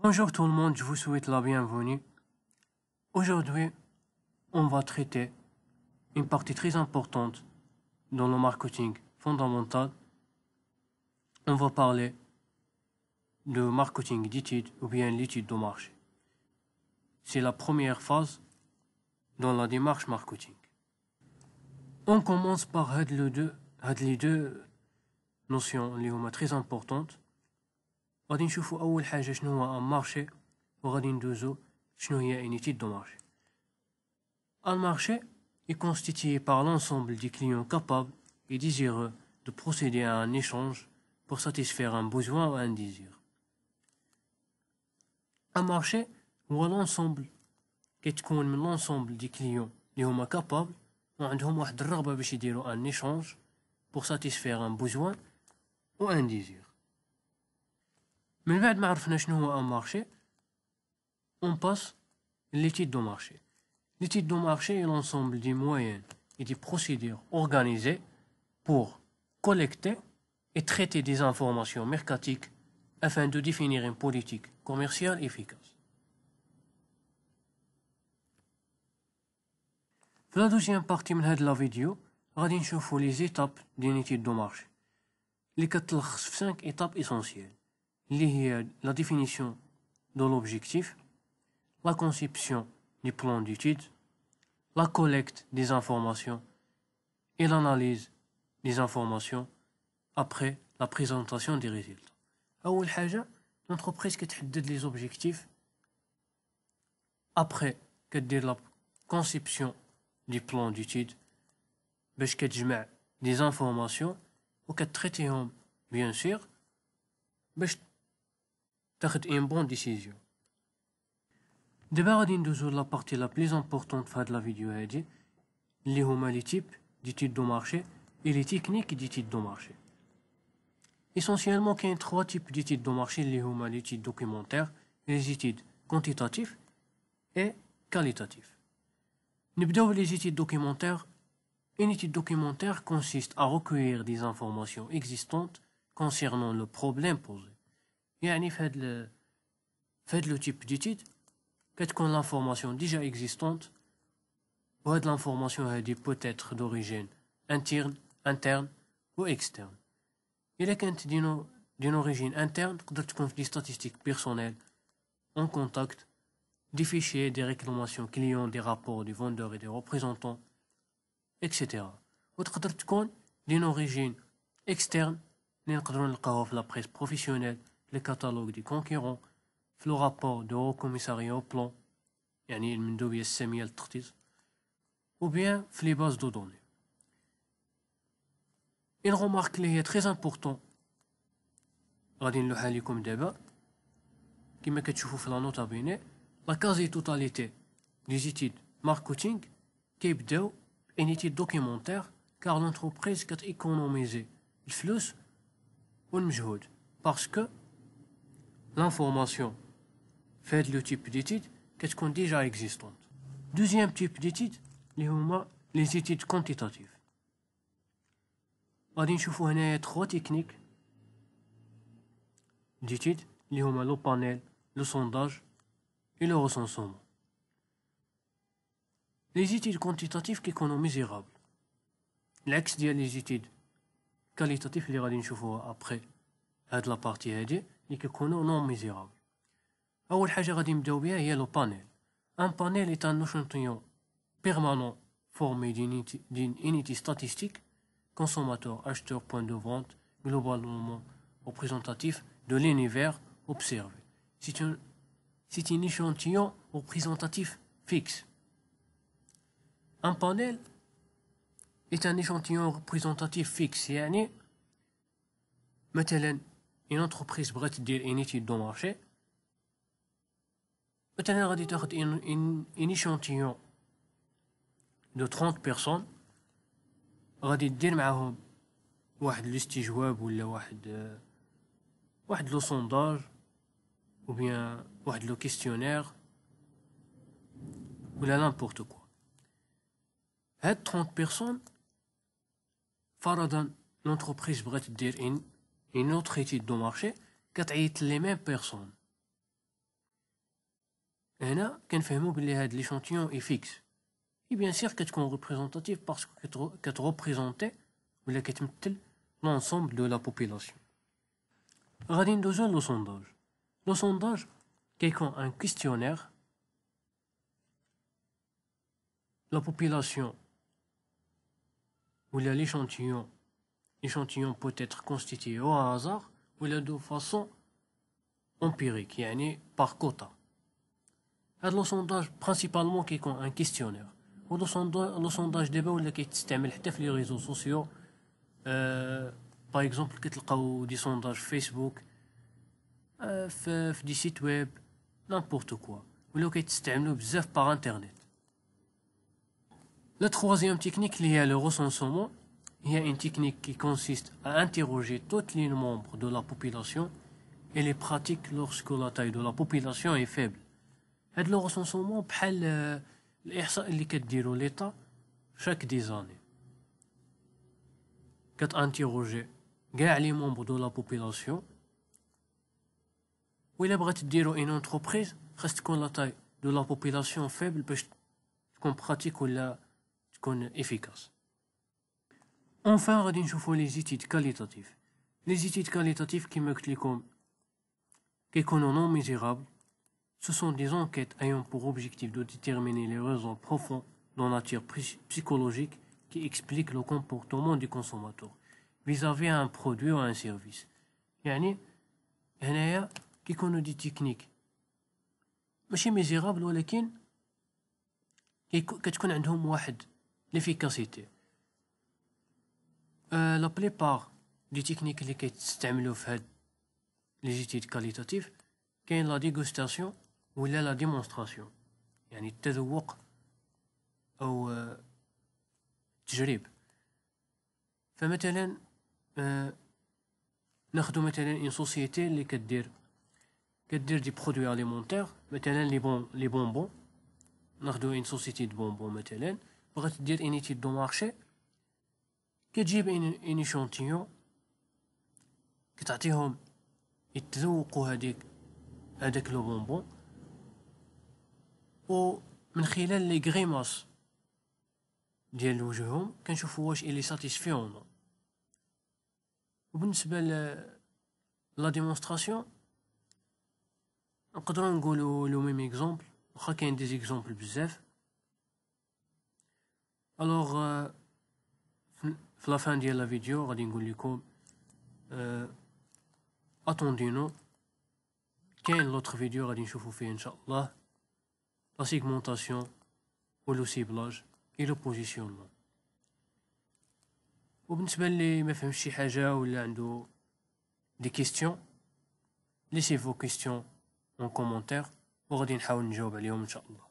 Bonjour tout le monde, je vous souhaite la bienvenue. Aujourd'hui, on va traiter une partie très importante dans le marketing fondamental. On va parler de marketing d'études ou bien l'étude de marché. C'est la première phase dans la démarche marketing. On commence par les deux notions اللي هما très importantes. غادي نشوفوا أول حاجة شنو هو un marché وغادي ندوزو شنو هي une étude de marché. Un marché est constitué par l'ensemble des clients capables et désireux de procéder à un échange pour satisfaire un besoin ou un désir. Un marché هو l'ensemble كتكون من l'ensemble des clients اللي هما capables وعندهم واحد الرغبة باش يديروا un échange pour satisfaire un besoin ou un désir. من بعد ما عرفنا شنو هو un marché, on passe l'étude de marché. L'étude de marché est l'ensemble des moyens et des procédures organisées pour collecter et traiter des informations mercatiques afin de définir une politique commerciale efficace. Dans la deuxième partie de la vidéo, غادي نشوفوا les étapes d'une étude de marché. اللي كتلخص في 5 étapes essentielles. اللي هي la définition de l'objectif, la conception du plan d'étude, la collecte des informations et l'analyse des informations après la présentation des résultats. أول حاجة l'entreprise كتحدد les objectifs après كدير la conception du plan d'étude باش كتجمع des informations وكتريتيهم bien sûr باش تاخد une bonne décision. دابا غادي ندوزو لا بارتي لا بليز امبورطونط في هاد لا فيديو هادي اللي هما لي تيب d'études de marché et les techniques d'études de marché. Essentiellement كاين 3 types d'études de marché اللي هما l'étude documentaire, les études quantitatives et qualitatives. نبداو les études documentaires. Une étude documentaire consiste à recueillir des informations existantes concernant le problème posé. يعني في هاد le type d'étude كتكون l'information déjà existante وهاد l'information هادي peut être d'origine interne ou externe. إلا كانت d'une origine interne تقدر تكون في des statistiques personnelles, en contact, des fichiers, des réclamations clients, des rapports des vendeurs et des représentants, etc. وتقدر تكون d'une origine externe اللي نقدروا نلقاوها في la presse professionnelle, les catalogues des concurrents, في le rapport de haut commissariat au plan يعني المندوبية السامية للتخطيط ou bien في les bases de données. Une remarque اللي هي très important غادي نلوحها لكم دابا كما كتشوفوا في لا نوتا بيني لا كازي توتاليتي دي زيتيد ماركتينغ كيبداو ان étude documentaire car l'entreprise كتيكونوميزي الفلوس والمجهود باسكو l'information في هاد لو تيب d'étude كتكون déjà existante. Deuxième type d'étude اللي هما les études quantitatives. غادي نشوفوا هنايا 3 techniques d'études اللي هما لو بانيل, le sondage et le recensement. Les études quantitatives كيكونوا ميزيرابل العكس ديال les études qualitatives اللي غادي نشوفوها après هاد لا بارتي هادي اللي كيكونوا نون ميزيرابل. أول حاجة غادي نبداو بها هي لو بانيل. Un panel est un échantillon permanent formé d'une unité statistique, consommateur, acheteur, point de vente, globalement représentatif de l'univers observé. C'est un échantillon représentatif fixe. Un panel est un échantillon représentatif fixe. يعني مثلا une entreprise بغات دير une étude de marché, مثلا غادي تاخد un échantillon de 30 personnes, غادي دير معاهم واحد الاستجواب ولا واحد لو sondage ou bien واحد لو questionnaire ولا n'importe quoi. هاد 30 personnes فرضا l'entreprise بغات دير une autre étude de marché كتعيط les mêmes personnes هنا كنفهموا بلي هاد ليشانتيون اي فيكس اي بيان سير كتكون ريبريزونطاتيف باسكو كتغوبريزونتي ولا كتمثل لونسومبل دو لا بوبولاسيون. غادي ندوزو لو سونداج. لو سونداج كيكون ان كيستيونير لا بوبولاسيون ولا l'échantillon peut être constitué au hasard ou de façon empirique, يعني par quota. هذا sondage principalement كيكون un questionnaire. le sondage دابا ولا كيتستعمل حتى في les réseaux sociaux. Par exemple كتلقاو دي sondage فيسبوك في دي سيت ويب n'importe quoi. ولا كيتستعملوا بزاف par internet. La troisième technique liée à le recensement, il y a une technique qui consiste à interroger tous les membres de la population et les pratiques lorsque la taille de la population est faible. هاد le recensement بحال الإحصاء اللي كديرو l'État chaque des années. كتانتيروجي كاع les membres de la population. وإلا بغات ديرو une entreprise خاص تكون la taille de la population faible باش تكون pratique ولا تكون efficace. Enfin غادي نشوفو les études qualitatives. Les études qualitatives كيما قلت لكم كيكونوا non mesurable. Ce sont des enquêtes ayant pour objectif de déterminer les raisons profondes de nature psychologique qui expliquent le comportement du consommateur vis-à-vis un produit ou un service. يعني هنايا كيكونوا دي تكنيك ماشي ميزيرابل ولكن كتكون عندهم واحد l'efficacité. La plupart des techniques اللي كيتستعملوا في هاد les études qualitatives كاين لا ديغوستاسيون ولا لا ديمونستراسيون، يعني التذوق او التجريب. فمثلا ناخدو مثلا اون سوسيتي اللي كدير دي برودوي اليمونتير، مثلا لي بونبون. ناخدو اون سوسيتي دو بونبون مثلا بغات دير اون ايتيد دو مارشي، كتجيب اون ايشونتيون كتعطيهم يتذوقوا هذاك لو بونبون، ومن خلال لي غريماس ديال وجههم كنشوفوا واش الي ساتيسفي او نو. وبالنسبه لا ديمونستراسيون نقدروا نقولوا لو ميم اكزامبل، واخا كاين دي زيكزامبل بزاف. الوغ في لا فان ديال لا فيديو غادي نقول لكم اتوندينو كاين لوطر فيديو غادي نشوفوا فيه ان شاء الله لا سيغمونطاسيون و لو سيبلاج اي لو بوزيسيونمون. وبالنسبه لي ما فهمش شي حاجه ولا عنده دي كيستيون، ليسي فو كيستيون اون كومونتير وغادي نحاول نجاوب عليهم ان شاء الله.